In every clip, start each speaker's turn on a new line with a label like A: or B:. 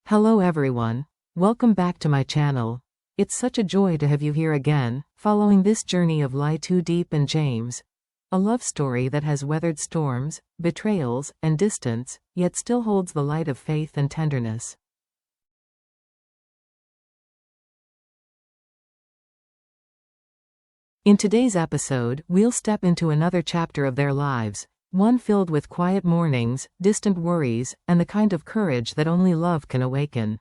A: Hello everyone. Welcome back to my channel. It's such a joy to have you here again, following this journey of Diep and James. A love story that has weathered storms, betrayals, and distance, yet still holds the light of faith and tenderness. In today's episode, we'll step into another chapter of their lives. One filled with quiet mornings, distant worries, and the kind of courage that only love can awaken.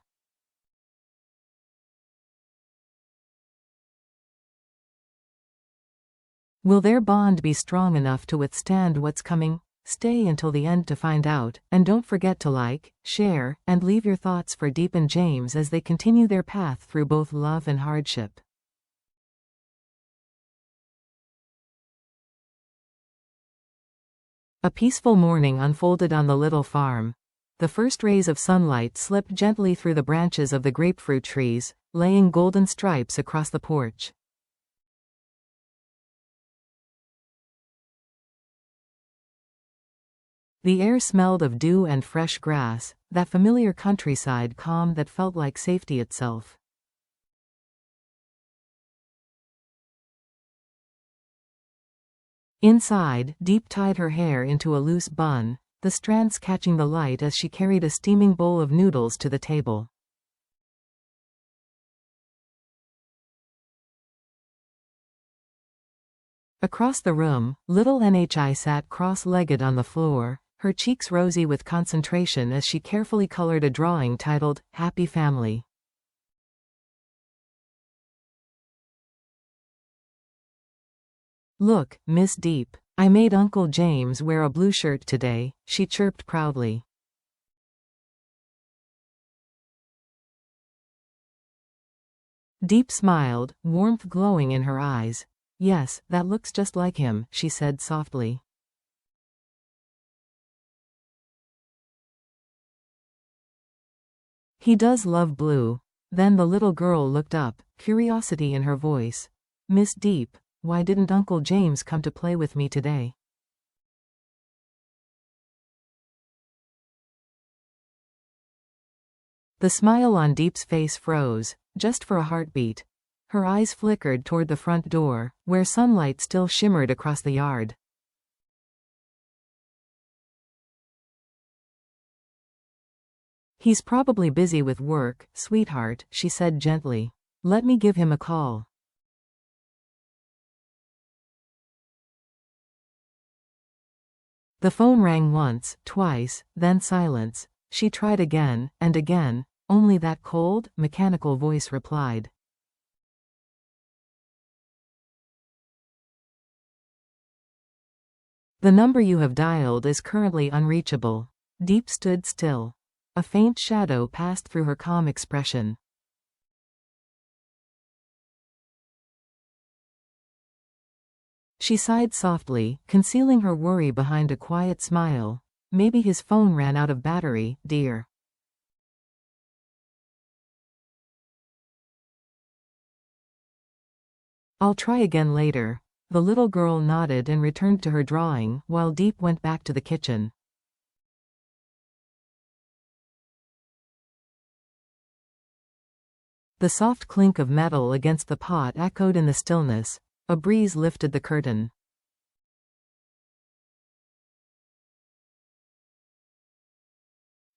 A: Will their bond be strong enough to withstand what's coming? Stay until the end to find out, and don't forget to like, share, and leave your thoughts for Diep and James as they continue their path through both love and hardship. A peaceful morning unfolded on the little farm. The first rays of sunlight slipped gently through the branches of the grapefruit trees, laying golden stripes across the porch. The air smelled of dew and fresh grass, that familiar countryside calm that felt like safety itself. Inside, Diep tied her hair into a loose bun, the strands catching the light as she carried a steaming bowl of noodles to the table. Across the room, little Nhi sat cross-legged on the floor, her cheeks rosy with concentration as she carefully colored a drawing titled, "Happy Family." "Look, Miss Diep, I made Uncle James wear a blue shirt today," she chirped proudly. Diep smiled, warmth glowing in her eyes. "Yes, that looks just like him," she said softly. "He does love blue." Then the little girl looked up, curiosity in her voice. "Miss Diep, why didn't Uncle James come to play with me today?" The smile on Diep's face froze, just for a heartbeat. Her eyes flickered toward the front door, where sunlight still shimmered across the yard. "He's probably busy with work, sweetheart," she said gently. "Let me give him a call." The phone rang once, twice, then silence. She tried again, and again. Only that cold, mechanical voice replied. "The number you have dialed is currently unreachable." Diep stood still. A faint shadow passed through her calm expression. She sighed softly, concealing her worry behind a quiet smile. "Maybe his phone ran out of battery, dear." "I'll try again later." The little girl nodded and returned to her drawing, while Diep went back to the kitchen. The soft clink of metal against the pot echoed in the stillness. A breeze lifted the curtain.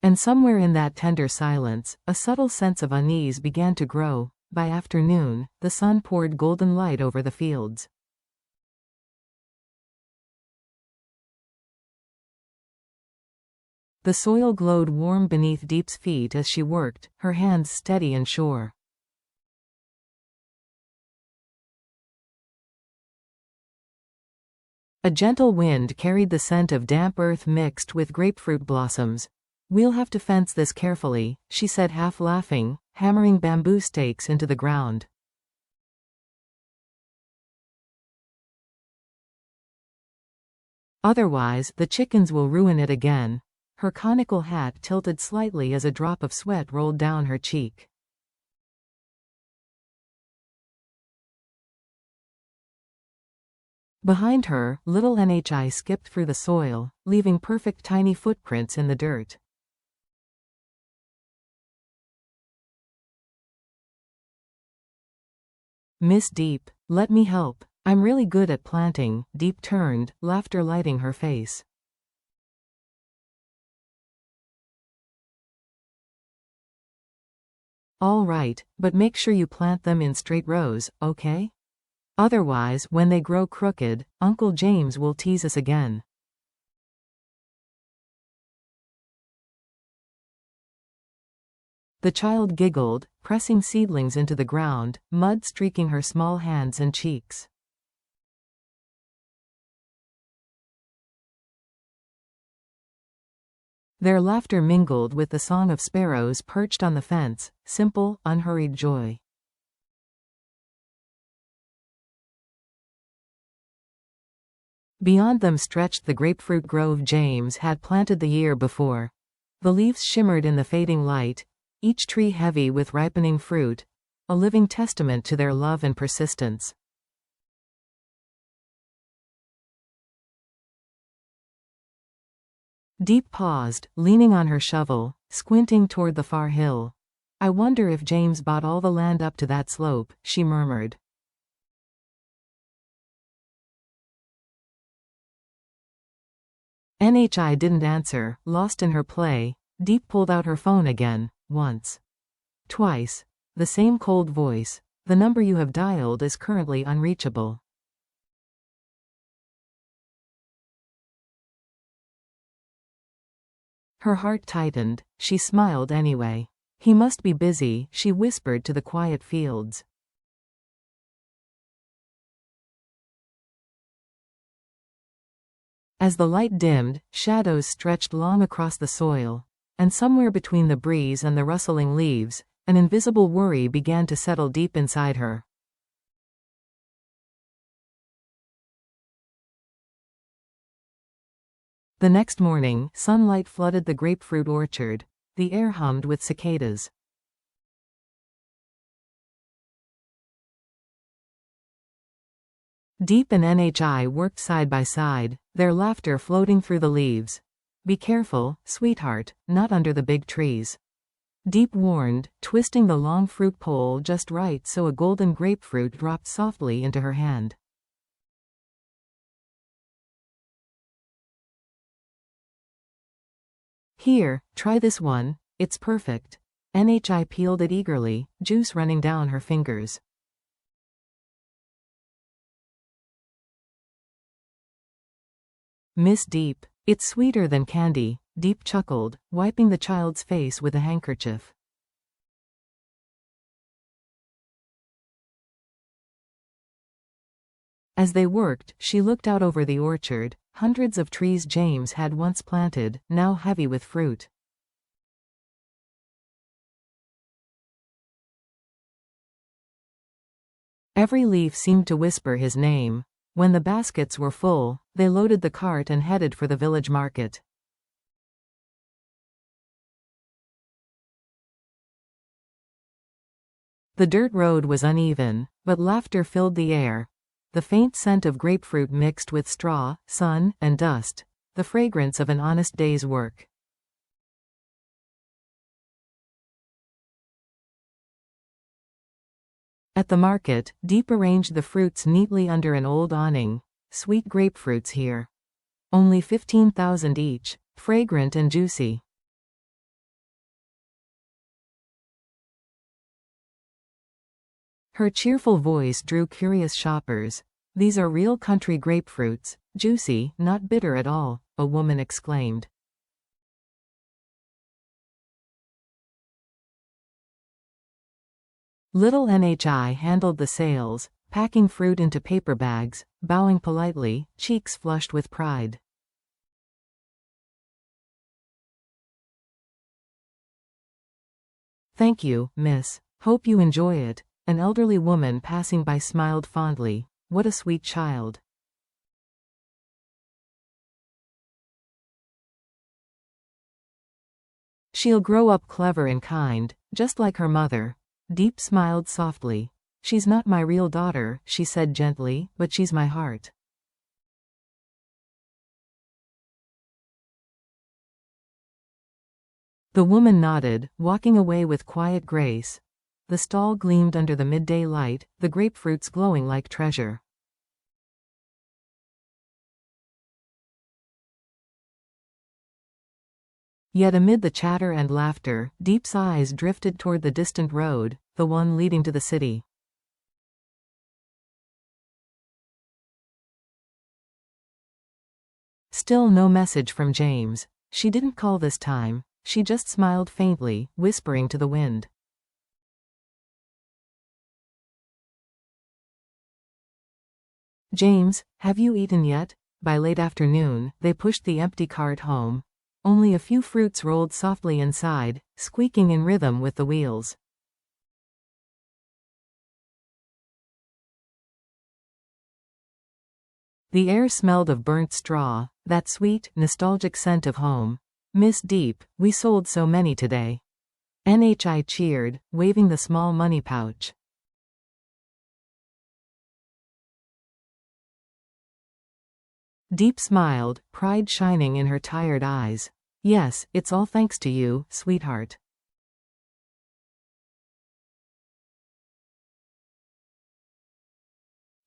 A: And somewhere in that tender silence, a subtle sense of unease began to grow. By afternoon, the sun poured golden light over the fields. The soil glowed warm beneath Diep's feet as she worked, her hands steady and sure. A gentle wind carried the scent of damp earth mixed with grapefruit blossoms. "We'll have to fence this carefully," she said half laughing, hammering bamboo stakes into the ground. "Otherwise, the chickens will ruin it again." Her conical hat tilted slightly as a drop of sweat rolled down her cheek. Behind her, little Nhi skipped through the soil, leaving perfect tiny footprints in the dirt. Miss Diep, let me help. I'm really good at planting. Diep turned, laughter lighting her face. All right, but make sure you plant them in straight rows, okay? Otherwise, when they grow crooked, Uncle James will tease us again. The child giggled, pressing seedlings into the ground, mud streaking her small hands and cheeks. Their laughter mingled with the song of sparrows perched on the fence, simple, unhurried joy. Beyond them stretched the grapefruit grove James had planted the year before. The leaves shimmered in the fading light, each tree heavy with ripening fruit, a living testament to their love and persistence. Diep paused, leaning on her shovel, squinting toward the far hill. I wonder if James bought all the land up to that slope, she murmured. NHI didn't answer, lost in her play. Diep pulled out her phone again, once. Twice. The same cold voice. The number you have dialed is currently unreachable. Her heart tightened. She smiled anyway. He must be busy, she whispered to the quiet fields. As the light dimmed, shadows stretched long across the soil, and somewhere between the breeze and the rustling leaves, an invisible worry began to settle deep inside her. The next morning, sunlight flooded the grapefruit orchard. The air hummed with cicadas. Diep and NHI worked side by side, their laughter floating through the leaves. Be careful, sweetheart, not under the big trees. Diep warned, twisting the long fruit pole just right so a golden grapefruit dropped softly into her hand. Here, try this one, it's perfect. NHI peeled it eagerly, juice running down her fingers. Miss Diep, it's sweeter than candy, Diep chuckled, wiping the child's face with a handkerchief. As they worked, she looked out over the orchard, hundreds of trees James had once planted, now heavy with fruit. Every leaf seemed to whisper his name. When the baskets were full, they loaded the cart and headed for the village market. The dirt road was uneven, but laughter filled the air. The faint scent of grapefruit mixed with straw, sun, and dust, the fragrance of an honest day's work. At the market, Diep arranged the fruits neatly under an old awning. Sweet grapefruits here. Only 15,000 each, fragrant and juicy. Her cheerful voice drew curious shoppers. These are real country grapefruits, juicy, not bitter at all, a woman exclaimed. Little NHI handled the sales, packing fruit into paper bags, bowing politely, cheeks flushed with pride. Thank you, miss. Hope you enjoy it. An elderly woman passing by smiled fondly. What a sweet child. She'll grow up clever and kind, just like her mother. Diep smiled softly. She's not my real daughter, she said gently, but she's my heart. The woman nodded, walking away with quiet grace. The stall gleamed under the midday light, the grapefruits glowing like treasure. Yet amid the chatter and laughter, Diep's eyes drifted toward the distant road, the one leading to the city. Still no message from James. She didn't call this time, she just smiled faintly, whispering to the wind. James, have you eaten yet? By late afternoon, they pushed the empty cart home. Only a few fruits rolled softly inside, squeaking in rhythm with the wheels. The air smelled of burnt straw, that sweet, nostalgic scent of home. Miss Diep, we sold so many today. NHI cheered, waving the small money pouch. Diep smiled, pride shining in her tired eyes. Yes, it's all thanks to you, sweetheart.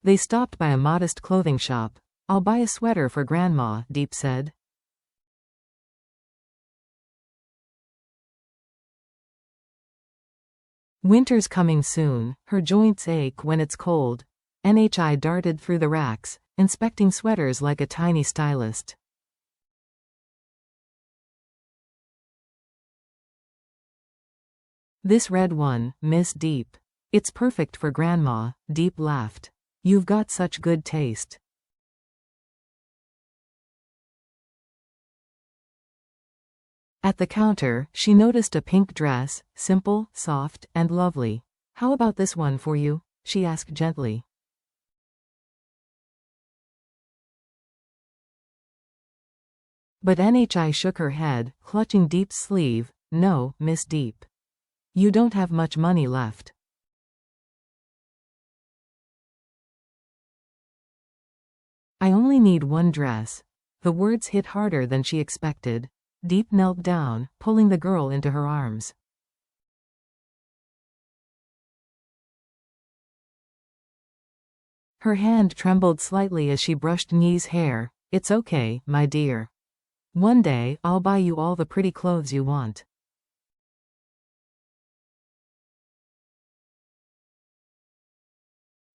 A: They stopped by a modest clothing shop. I'll buy a sweater for Grandma, Diep said. Winter's coming soon, her joints ache when it's cold. NHI darted through the racks, inspecting sweaters like a tiny stylist. This red one, Miss Diep. It's perfect for Grandma, Diep laughed. You've got such good taste. At the counter, she noticed a pink dress, simple, soft, and lovely. How about this one for you? She asked gently. But NHI shook her head, clutching Diep's sleeve. No, Miss Diep. You don't have much money left. I only need one dress. The words hit harder than she expected. Diep knelt down, pulling the girl into her arms. Her hand trembled slightly as she brushed Nye's hair. It's okay, my dear. One day, I'll buy you all the pretty clothes you want.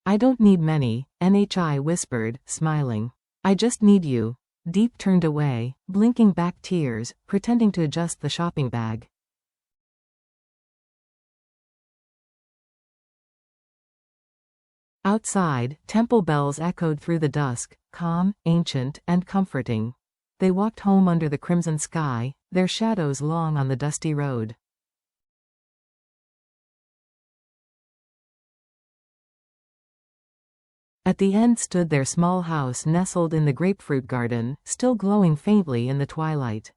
A: I don't need many, NHI whispered, smiling. I just need you. Diep turned away, blinking back tears, pretending to adjust the shopping bag. Outside, temple bells echoed through the dusk, calm, ancient, and comforting. They walked home under the crimson sky, their shadows long on the dusty road. At the end stood their small house nestled in the grapefruit garden, still glowing faintly in the twilight.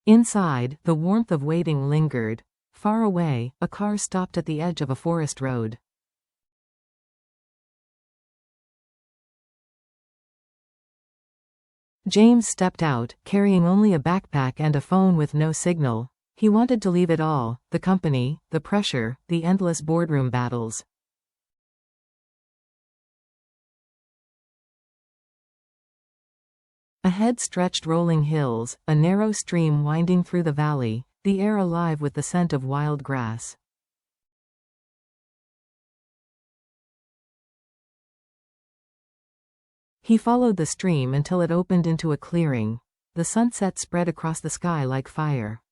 A: Inside, the warmth of waiting lingered. Far away, a car stopped at the edge of a forest road. James stepped out, carrying only a backpack and a phone with no signal. He wanted to leave it all, the company, the pressure, the endless boardroom battles. Ahead stretched rolling hills, a narrow stream winding through the valley, the air alive with the scent of wild grass. He followed the stream until it opened into a clearing. The sunset spread across the sky like fire.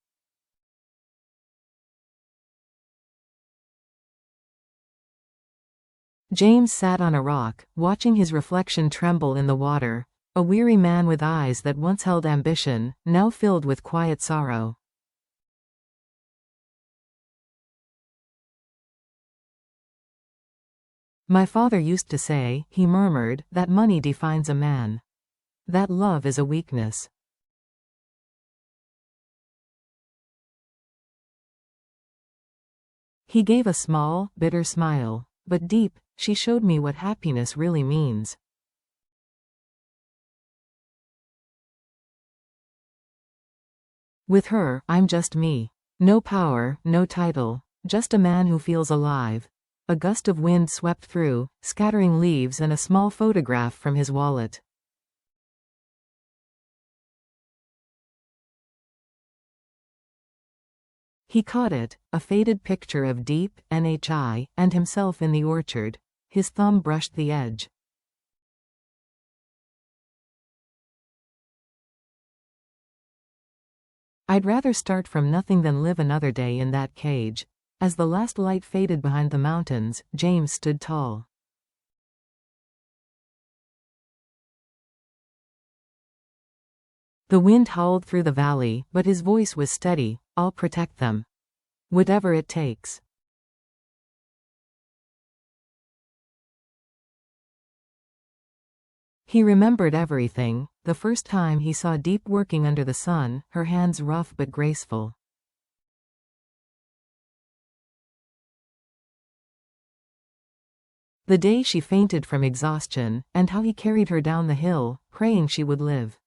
A: James sat on a rock, watching his reflection tremble in the water. A weary man with eyes that once held ambition, now filled with quiet sorrow. My father used to say, he murmured, that money defines a man. That love is a weakness. He gave a small, bitter smile. But Diep, she showed me what happiness really means. With her, I'm just me. No power, no title, just a man who feels alive. A gust of wind swept through, scattering leaves and a small photograph from his wallet. He caught it, a faded picture of Diep, NHI, and himself in the orchard. His thumb brushed the edge. I'd rather start from nothing than live another day in that cage. As the last light faded behind the mountains, James stood tall. The wind howled through the valley, but his voice was steady. I'll protect them. Whatever it takes. He remembered everything, the first time he saw Diep working under the sun, her hands rough but graceful. The day she fainted from exhaustion, and how he carried her down the hill, praying she would live.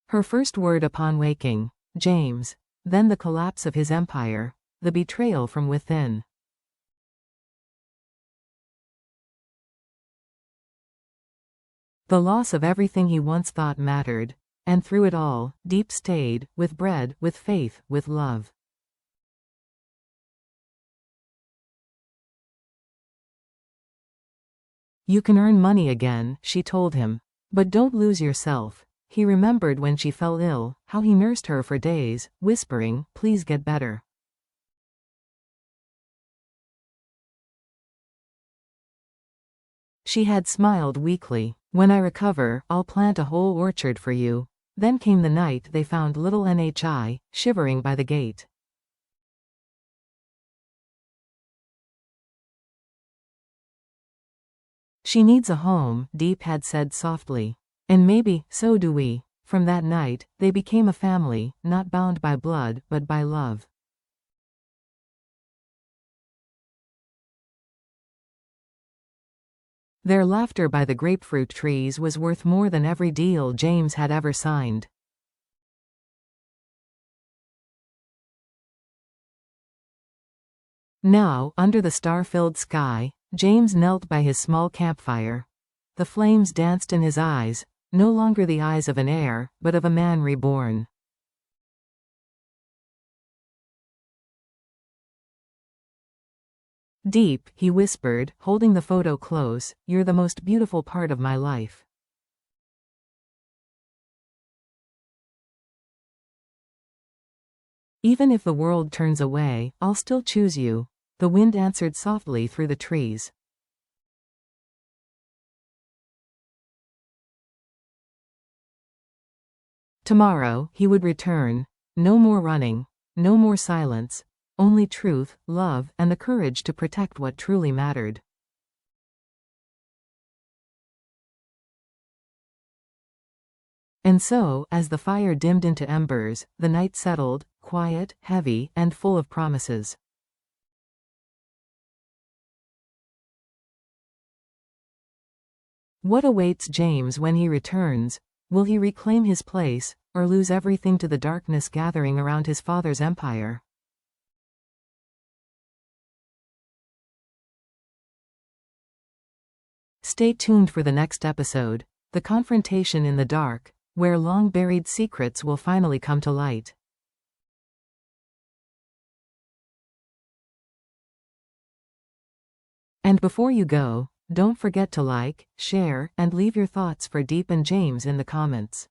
A: Her first word upon waking, James. Then the collapse of his empire, the betrayal from within. The loss of everything he once thought mattered. And through it all, Diep stayed, with bread, with faith, with love. You can earn money again, she told him. But don't lose yourself. He remembered when she fell ill, how he nursed her for days, whispering, please get better. She had smiled weakly. When I recover, I'll plant a whole orchard for you. Then came the night they found little NHI, shivering by the gate. She needs a home, Diep had said softly. And maybe, so do we. From that night, they became a family, not bound by blood, but by love. Their laughter by the grapefruit trees was worth more than every deal James had ever signed. Now, under the star-filled sky, James knelt by his small campfire. The flames danced in his eyes, no longer the eyes of an heir, but of a man reborn. Diep, he whispered, holding the photo close, you're the most beautiful part of my life. Even if the world turns away, I'll still choose you. The wind answered softly through the trees. Tomorrow, he would return. No more running. No more silence. Only truth, love, and the courage to protect what truly mattered. And so, as the fire dimmed into embers, the night settled, quiet, heavy, and full of promises. What awaits James when he returns? Will he reclaim his place, or lose everything to the darkness gathering around his father's empire? Stay tuned for the next episode, The Confrontation in the Dark, where long-buried secrets will finally come to light. And before you go, don't forget to like, share, and leave your thoughts for Diep and James in the comments.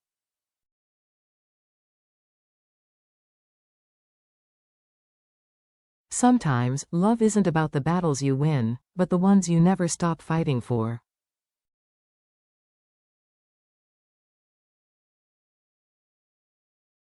A: Sometimes, love isn't about the battles you win, but the ones you never stop fighting for.